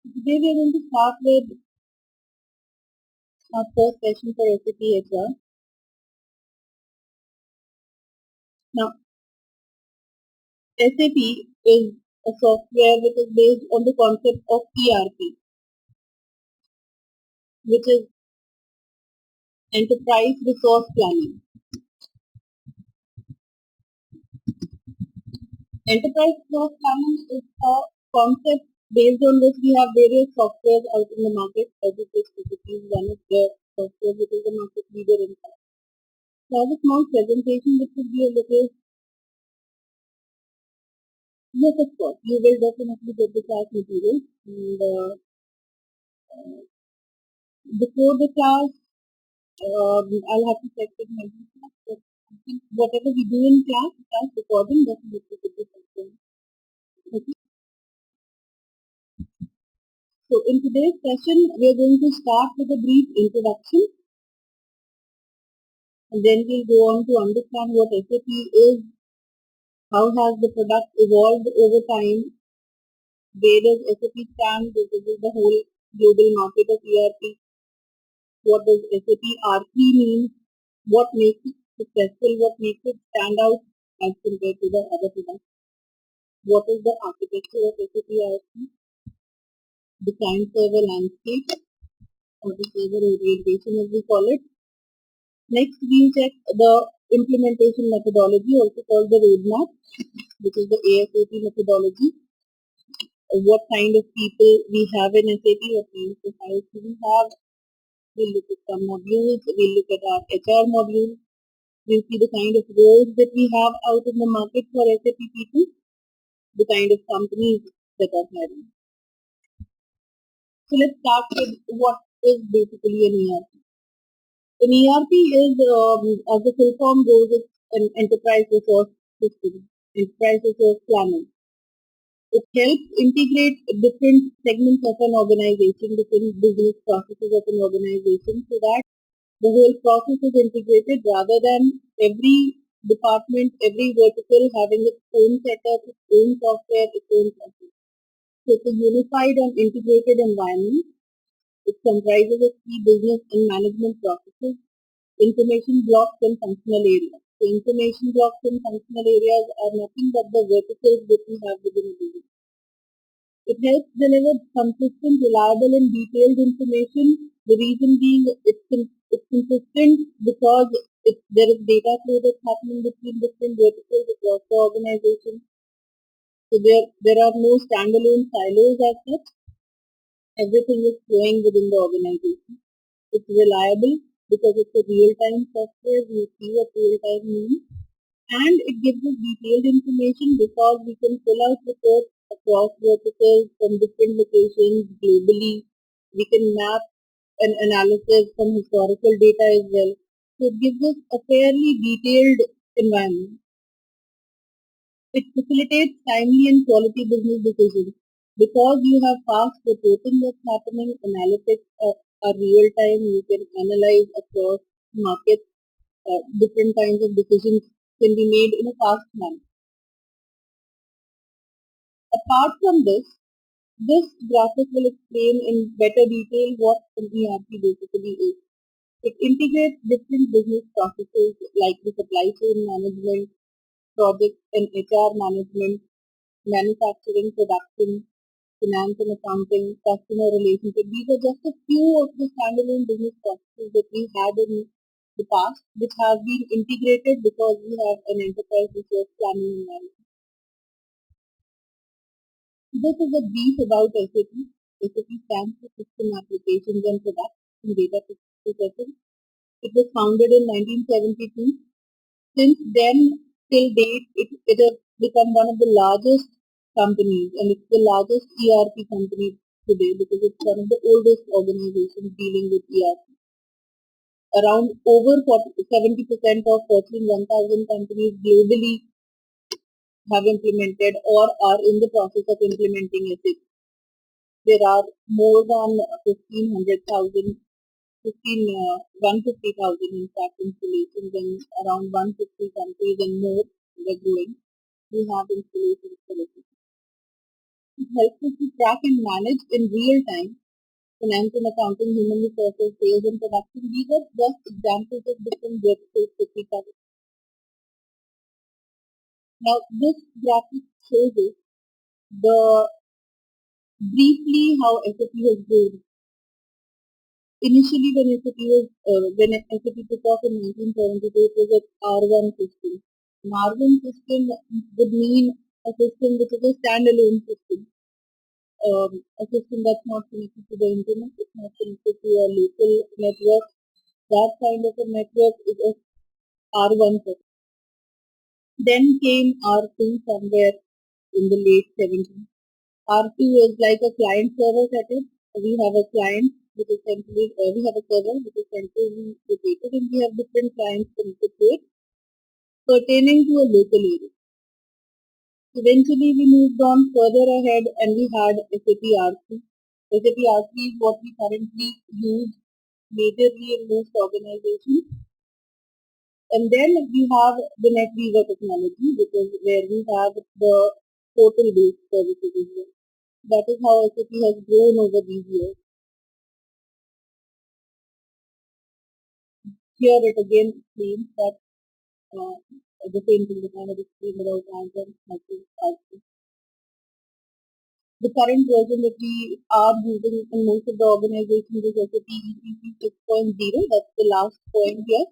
Today we are going to start with our first session for SAP HR. Now, SAP is a software which is based on the concept of ERP, which is Enterprise Resource Planning. Enterprise Resource Planning is a concept based on which we have various softwares out in the market. As it is, SAP is one of the software which is the market leader in that. So I have a small presentation which will be a little. Yes, of course, you will definitely get the class material. And before the class, I'll have to check with my class. But I think whatever we do in class recording, definitely could be something. Okay. So in today's session, we are going to start with a brief introduction, and then we'll go on to understand what SAP is, how has the product evolved over time, where does SAP stand, this is the whole global market of ERP, what does SAP R3 mean, what makes it successful, what makes it stand out as compared to the other products. What is the architecture of SAP R3, the client server landscape, or the server orientation as we call it. Next, we'll check the implementation methodology, also called the roadmap, which is the ASAP methodology. What kind of people we have in SAP, what kind of profiles do we have. We'll look at some modules, we'll look at our HR module, we'll see the kind of roles that we have out in the market for SAP people, the kind of companies that are hiring. So let's start with what is basically an ERP. An ERP is, as the full form goes, it's an enterprise resource system, enterprise resource planning. It helps integrate different segments of an organization, different business processes of an organization, so that the whole process is integrated rather than every department, every vertical having its own setup, its own software, its own process. So it's a unified and integrated environment. It comprises of key business and management processes, information blocks and functional areas. So information blocks and functional areas are nothing but the verticals that we have within a business. It helps deliver consistent, reliable and detailed information. The reason being it's consistent because there is data flow that's happening between different verticals across the organization. So there are no standalone silos as such. Everything is flowing within the organization. It's reliable because it's a real-time software. We see what real-time means. And it gives us detailed information because we can pull out reports across verticals from different locations globally. We can map an analysis from historical data as well. So it gives us a fairly detailed environment. It facilitates timely and quality business decisions. Because you have fast reporting that's happening, analytics are real time, you can analyze across markets, different kinds of decisions can be made in a fast manner. Apart from this graphic will explain in better detail what an ERP basically is. It integrates different business processes like the supply chain management, project and HR management, manufacturing, production, finance and accounting, customer relationship. These are just a few of the standalone business processes that we had in the past, which have been integrated because we have an enterprise resource planning environment. This is a brief about SAP. SAP stands for System Applications and Products in Data Processing. It was founded in 1972. Since then, till date, it has become one of the largest companies, and it's the largest ERP company today because it's one of the oldest organizations dealing with ERP. Around over 70% of Fortune 1000 companies globally have implemented or are in the process of implementing SAP. There are more than 150,000 in fact installations in around 150 countries and more. They're growing. We have installations for SAP. It helps us to track and manage in real time finance and accounting, human resources, sales and production. These are just examples of different workflows that we cover. Now, this graphic shows us the briefly how SAP has grown. Initially, when SAP took off in 1972, it was an R1 system. An R1 system would mean a system which is a standalone system, a system that's not connected to the internet, it's not connected to a local network. That kind of a network is a R1 system. Then came R2 somewhere in the late 70s. R2 is like a client server setup. We have a client which is centrally, we have a server which is centrally located, and we have different clients connected to it pertaining to a local area. Eventually, we moved on further ahead and we had SAP R3. SAP R3 is what we currently use majorly in most organizations. And then we have the NetWeaver technology, which is where we have the portal-based services as well. That is how SAP has grown over these years. Here it again explains that the same thing that I had explained about Amazon. The current version that we are using in most of the organizations is SAP ECC 6.0. That's the last point here.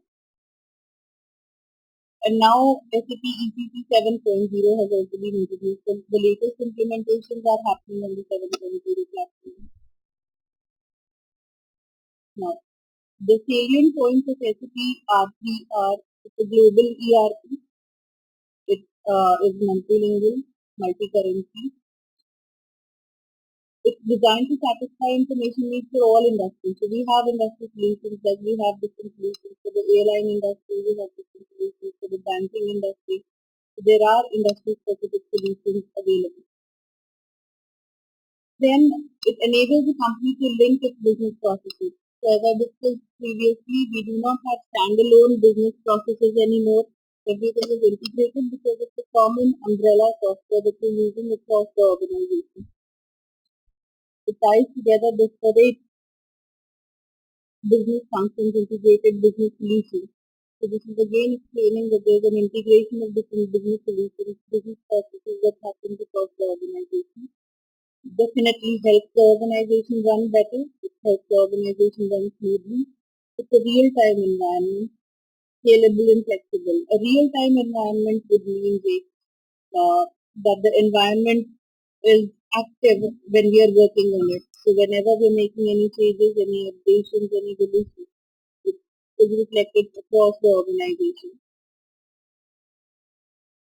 And now SAP ECC 7.0 has also been introduced. And the latest implementations are happening on the 7.0 platform. Now, the salient points of SAP R3 are it's a global ERP. It is multilingual, multi-currency. It's designed to satisfy information needs for all industries. So we have industry solutions, like we have different solutions for the airline industry, we have different solutions for the banking industry. So there are industry-specific solutions available. Then it enables the company to link its business processes. So as I discussed previously, we do not have standalone business processes anymore. Everything is integrated because it's a common umbrella software that we're using across the organization. It ties together disparate business functions, integrated business solutions. So this is again explaining that there's an integration of different business solutions, business processes that happens across the organization. Definitely helps the organization run better. It helps the organization run smoothly. It's a real-time environment, scalable and flexible. A real-time environment would mean that the environment is active when we are working on it. So whenever we're making any changes, any updations, any deletions, it is reflected across the organization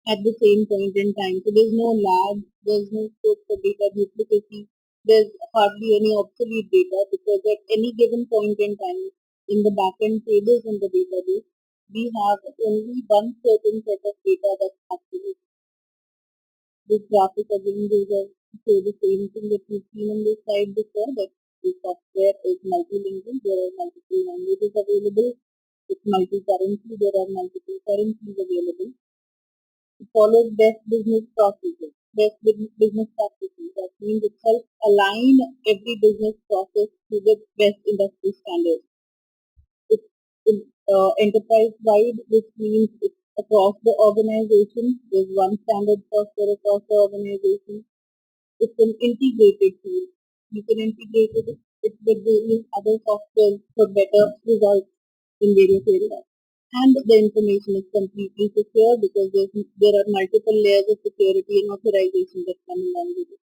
at the same point in time. So there's no lag, there's no scope for data duplicacy, there's hardly any obsolete data because at any given point in time in the backend tables in the database, we have only one certain set of data that's active. This graphic again show the same thing that we've seen on this slide before, that the software is multilingual, there are multiple languages available, it's multi-currency, there are multiple currencies available. It follows best business processes, best business practices. That means it helps align every business process to the best industry standards. It's enterprise-wide, which means it's across the organization. There's one standard software across the organization. It's an integrated tool. You can integrate it with various other software for better results in various areas. And the information is completely secure because there are multiple layers of security and authorization that come along with it.